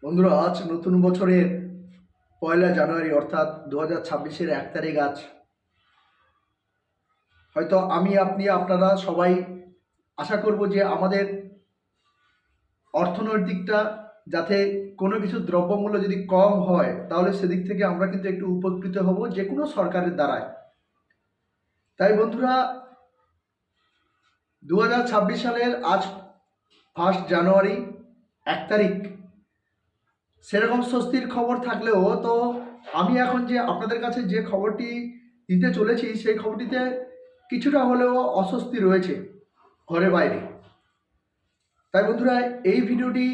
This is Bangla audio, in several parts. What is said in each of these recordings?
বন্ধুরা, আজ নতুন বছরের 1লা জানুয়ারি অর্থাৎ 2026-এর 1 তারিখ। আজ হয়তো আমি আপনি আপনারা সবাই আশা করব যে আমাদের অর্থনৈতিকটা যাতে কোনো কিছু দ্রব্যমূল্য যদি কম হয় তাহলে সেদিক থেকে আমরা কিন্তু একটু উপকৃত হব যে কোনো সরকারের দ্বারায়। তাই বন্ধুরা, 2026 সালের আজ 1 জানুয়ারি 1 তারিখ, সেরকম স্বস্তির খবর থাকলেও তো আমি এখন যে আপনাদের কাছে যে খবরটি দিতে চলেছি সেই খবরটিতে কিছুটা হলেও অস্বস্তি রয়েছে ঘরে বাইরে। তাই বন্ধুরা, এই ভিডিওটি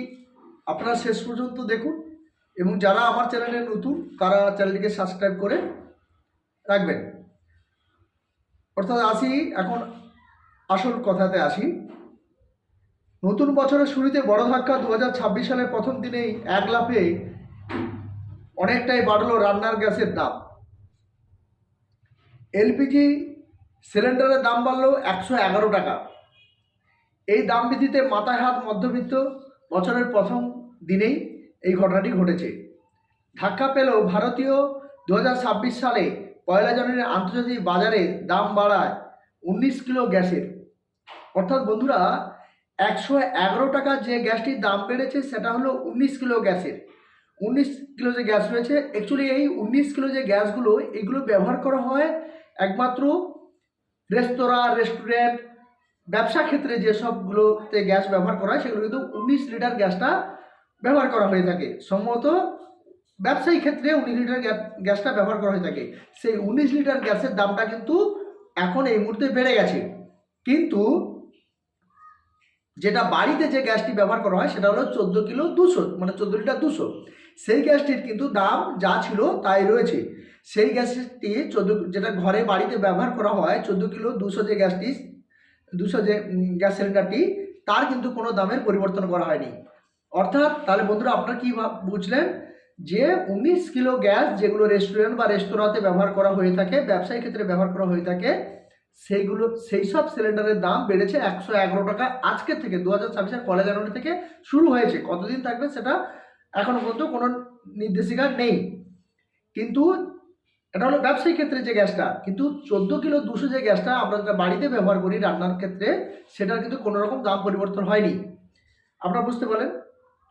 আপনারা শেষ পর্যন্ত দেখুন এবং যারা আমার চ্যানেলে নতুন তারা চ্যানেলটিকে সাবস্ক্রাইব করে রাখবেন। অর্থাৎ আসি এখন আসল কথাতে আসি। নতুন বছরের শুরুতে বড় ধাক্কা। 2026 সালের প্রথম দিনেই এক লাফে অনেকটাই বাড়লো রান্নার গ্যাসের দাম। এলপিজি সিলিন্ডারের দাম বাড়লো 111 টাকা। এই দাম বৃদ্ধিতে মাথায় হাত মধ্যবিত্ত। বছরের প্রথম দিনেই এই ঘটনাটি ঘটেছে। ধাক্কা পেল ভারতীয় 2026 সালে 1লা জানুয়ারি আন্তর্জাতিক বাজারে দাম বাড়ায় 19 কিলো গ্যাসের। অর্থাৎ বন্ধুরা, 111 টাকা যে গ্যাসটির দাম বেড়েছে সেটা হলো 19 কিলো গ্যাসের। 19 কিলো যে গ্যাস রয়েছে, অ্যাকচুয়ালি এই 19 কিলো যে গ্যাসগুলো এগুলো ব্যবহার করা হয় একমাত্র রেস্তোরাঁ, রেস্টুরেন্ট, ব্যবসা ক্ষেত্রে যেসবগুলোতে গ্যাস ব্যবহার করা হয় সেগুলো কিন্তু 19 লিটার গ্যাসটা ব্যবহার করা হয়ে থাকে। সম্ভবত ব্যবসায়ী ক্ষেত্রে 19 লিটার গ্যাসটা ব্যবহার করা হয়ে থাকে। সেই 19 লিটার গ্যাসের দামটা কিন্তু এখন এই মুহূর্তে বেড়ে গেছে। কিন্তু যেটা বাড়িতে যে গ্যাসটি ব্যবহার করা হয় সেটা হলো 14 কিলো 200, মানে 14 লিটার 200। সেই গ্যাসটির কিন্তু দাম যা ছিল তাই রয়েছে। সেই গ্যাসটি যেটা ঘরে বাড়িতে ব্যবহার করা হয় 14 কিলো 200 যে গ্যাসটি, 200 যে গ্যাস সিলিন্ডারটি, তার কিন্তু কোনো দামের পরিবর্তন করা হয়নি। অর্থাৎ তাহলে বন্ধুরা আপনারা কি বুঝলেন যে 19 কিলো গ্যাস যেগুলো রেস্টুরেন্ট বা রেস্তোরাঁতে ব্যবহার করা হয়ে থাকে, ব্যবসায়ী ক্ষেত্রে ব্যবহার করা হয়ে থাকে, সেই সব সিলিন্ডারের দাম বেড়েছে 111 টাকা আজকে থেকে। 2026-এর 1লা জানুয়ারি থেকে শুরু হয়েছে। কতদিন থাকবে সেটা এখনো পর্যন্ত কোনো নির্দেশিকা নেই। কিন্তু এটা হলো ব্যবসায়িক ক্ষেত্রে যে গ্যাসটা। কিন্তু 14 কিলো 200 যে গ্যাসটা আমরা যেটা বাড়িতে ব্যবহার করি রান্নার ক্ষেত্রে, সেটার কিন্তু কোনো রকম দাম পরিবর্তন হয়নি। আপনারা বুঝতে পারলেন,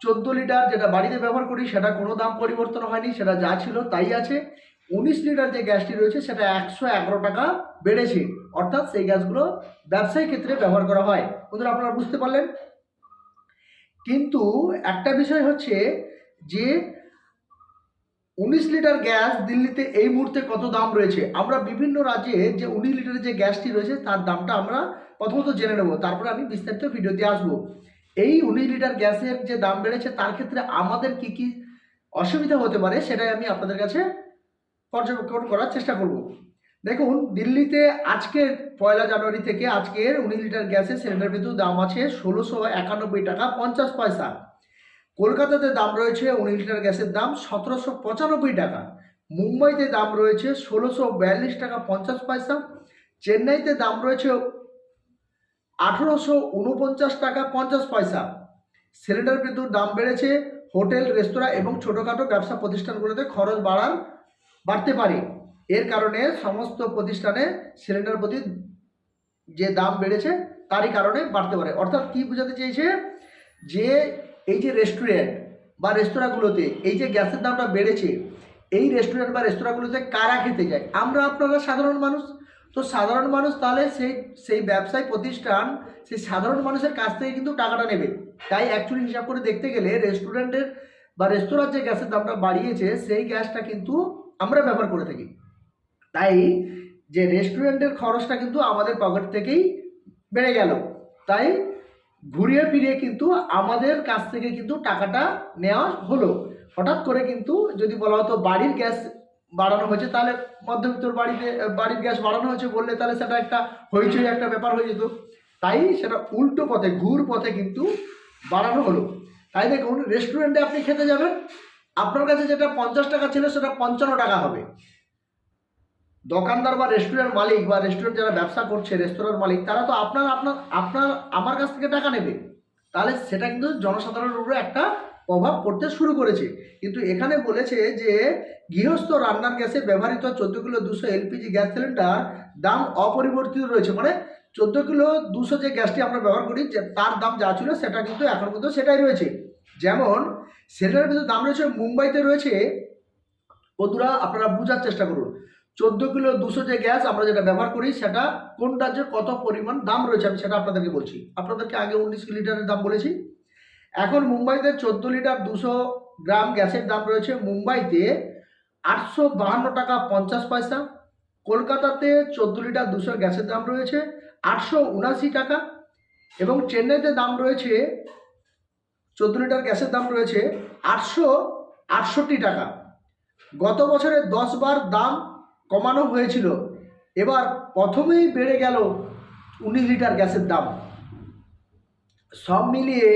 14 লিটার যেটা বাড়িতে ব্যবহার করি সেটা কোনো দাম পরিবর্তন হয়নি, সেটা যা ছিল তাই আছে। 19 লিটার যে গ্যাসটি রয়েছে সেটা 111 টাকা বেড়েছে। অর্থাৎ সেই গ্যাসগুলো ব্যবসায়িক ক্ষেত্রে ব্যবহার করা হয়। বন্ধুরা আপনারা বুঝতে পারলেন। কিন্তু একটা বিষয় হচ্ছে যে 19 লিটার গ্যাস দিল্লিতে এই মুহূর্তে কত দাম রয়েছে। আমরা বিভিন্ন রাজ্যে যে 19 লিটারের যে গ্যাসটি রয়েছে তার দামটা আমরা প্রথমত জেনে নেব, তারপরে আমি বিস্তারিত ভিডিওতে আসবো। এই 19 লিটার গ্যাসের যে দাম বেড়েছে তার ক্ষেত্রে আমাদের কি কি অসুবিধা হতে পারে সেটাই আমি আপনাদের কাছে পর্যবেক্ষণ করার চেষ্টা করব। দেখুন, দিল্লিতে আজকের 1লা জানুয়ারি থেকে আজকের 19 লিটার গ্যাসের সিলিন্ডার কিন্তু দাম আছে 1691 টাকা 50 পয়সা। কলকাতাতে দাম রয়েছে 19 লিটার গ্যাসের দাম 1795 টাকা। মুম্বাইতে দাম রয়েছে 1642 টাকা 50 পয়সা। চেন্নাইতে দাম রয়েছে 1849 টাকা 50 পয়সা। সিলিন্ডার কিন্তু দাম বেড়েছে। হোটেল, রেস্তোরাঁ এবং ছোটোখাটো ব্যবসা প্রতিষ্ঠানগুলোতে খরচ বাড়তে পারে। এর কারণে সমস্ত প্রতিষ্ঠানে সিলিন্ডার প্রতি যে দাম বেড়েছে তারই কারণে বাড়তে পারে। অর্থাৎ কি বোঝাতে চেয়েছে যে এই যে রেস্টুরেন্ট বা রেস্তোরাঁগুলোতে এই যে গ্যাসের দামটা বেড়েছে, এই রেস্টুরেন্ট বা রেস্তোরাঁগুলোতে কারা খেতে যায়? আমরা আপনারা সাধারণ মানুষ। তো সাধারণ মানুষ তাহলে সেই ব্যবসায়ী প্রতিষ্ঠান সেই সাধারণ মানুষের কাছ থেকে কিন্তু টাকাটা নেবে। তাই অ্যাকচুয়ালি হিসাব করে দেখতে গেলে রেস্টুরেন্টের বা রেস্তোরাঁর যে গ্যাসের দামটা বাড়িয়েছে সেই গ্যাসটা কিন্তু আমরা ব্যবহার করে থাকি। তাই যে রেস্টুরেন্টের খরচটা কিন্তু আমাদের পকেট থেকেই বেড়ে গেল। তাই ঘুরিয়ে ফিরিয়ে কিন্তু আমাদের কাছ থেকে কিন্তু টাকাটা নেওয়া হলো। হঠাৎ করে কিন্তু যদি বলা হতো বাড়ির গ্যাস বাড়ানো হয়েছে, তাহলে মধ্যবিত্তর বাড়ির গ্যাস বাড়ানো হয়েছে বললে তাহলে সেটা একটা হইচই একটা ব্যাপার হয়ে যেত। তাই সেটা উল্টো পথে, ঘুর পথে কিন্তু বাড়ানো হলো। তাই দেখুন, রেস্টুরেন্টে আপনি খেতে যাবেন, আপনার কাছে যেটা 50 টাকা ছিল সেটা 55 টাকা হবে। দোকানদার বা রেস্টুরেন্ট মালিক বা রেস্টুরেন্ট যারা ব্যবসা করছে, রেস্তোরাঁর মালিক, তারা তো আপনার আমার কাছ থেকে টাকা নেবে। তাহলে সেটা কিন্তু জনসাধারণের উপরে একটা প্রভাব পড়তে শুরু করেছে। কিন্তু এখানে বলেছে যে গৃহস্থ রান্নার গ্যাসে ব্যবহৃত 14 কিলো 200 এলপিজি গ্যাস সিলিন্ডার দাম অপরিবর্তিত রয়েছে। মানে 14 কিলো 200 যে গ্যাসটি আমরা ব্যবহার করি, যে তার দাম যা ছিল সেটা কিন্তু এখন পর্যন্ত সেটাই রয়েছে। যেমন সিলিন্ডারের কিন্তু দাম রয়েছে, মুম্বাইতে রয়েছে, বন্ধুরা আপনারা বোঝার চেষ্টা করুন, 14 কিলো 200 যে গ্যাস আমরা যেটা ব্যবহার করি সেটা কোন রাজ্যে কত পরিমাণ দাম রয়েছে আমি সেটা আপনাদেরকে বলছি। আপনাদেরকে আগে 19 লিটারের দাম বলেছি। এখন মুম্বাইতে 14 লিটার 200 গ্রাম গ্যাসের দাম রয়েছে মুম্বাইতে 852 টাকা 50 পয়সা। কলকাতাতে 14 লিটার 200 গ্যাসের দাম রয়েছে 879 টাকা। এবং চেন্নাইতে দাম রয়েছে 14 লিটার গ্যাসের দাম রয়েছে 868 টাকা। গত বছরে 10 বার দাম কমানো হয়েছিল, এবার প্রথমেই বেড়ে গেল 19 লিটার গ্যাসের দাম। সব মিলিয়ে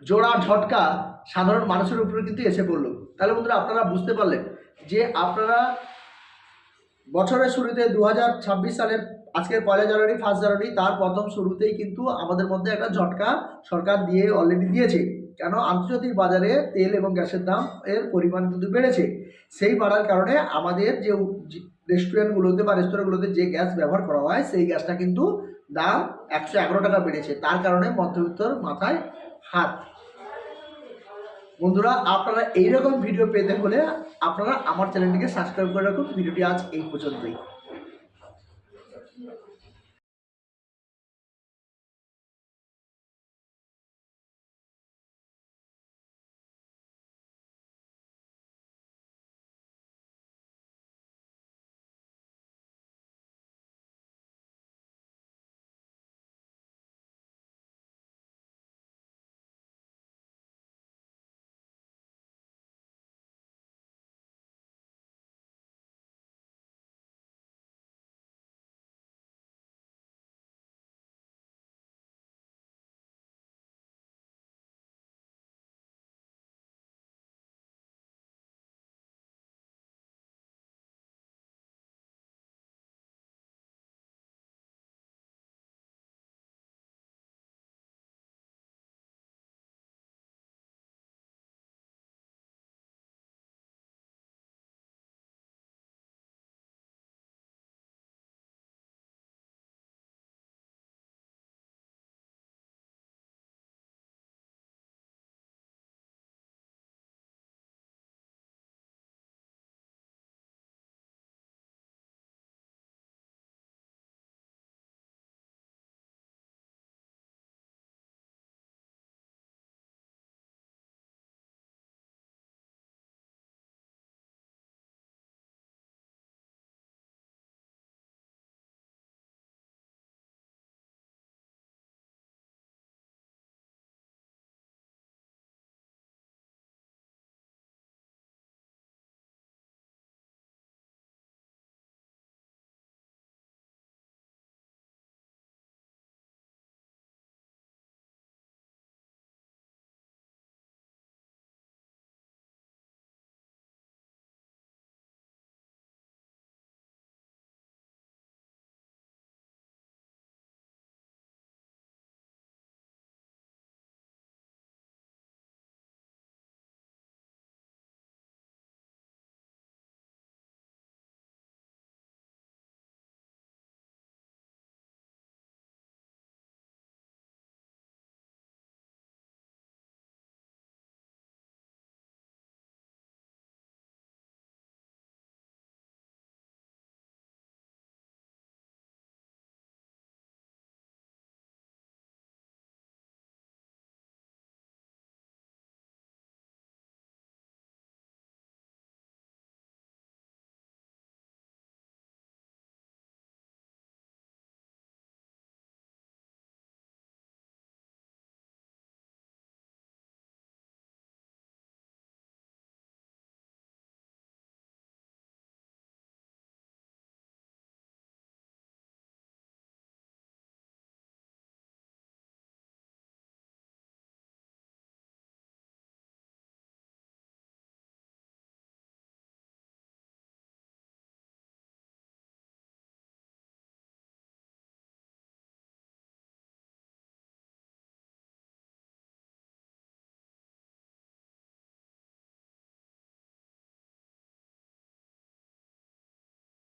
জোড়া ঝটকা সাধারণ মানুষের উপরে কিন্তু এসে পড়লো। তাহলে বন্ধুরা আপনারা বুঝতে পারলেন যে আপনারা বছরের শুরুতে 2026 সালের আজকের 1 জানুয়ারি 1 জানুয়ারি তার প্রথম শুরুতেই কিন্তু আমাদের মধ্যে একটা ঝটকা সরকার দিয়ে অলরেডি দিয়েছে। কেন? আন্তর্জাতিক বাজারে তেল এবং গ্যাসের দাম এর পরিমাণ কিন্তু বেড়েছে। সেই বাড়ার কারণে আমাদের যে রেস্টুরেন্টগুলোতে বা রেস্তোরাঁগুলোতে যে গ্যাস ব্যবহার করা হয় সেই গ্যাসটা কিন্তু দাম 111 টাকা বেড়েছে। তার কারণে মধ্যবিত্তর মাথায় হাত। বন্ধুরা আপনারা এইরকম ভিডিও পেতে হলে আপনারা আমার চ্যানেলটিকে সাবস্ক্রাইব করে রাখুন। ভিডিওটি আজ এই পর্যন্তই।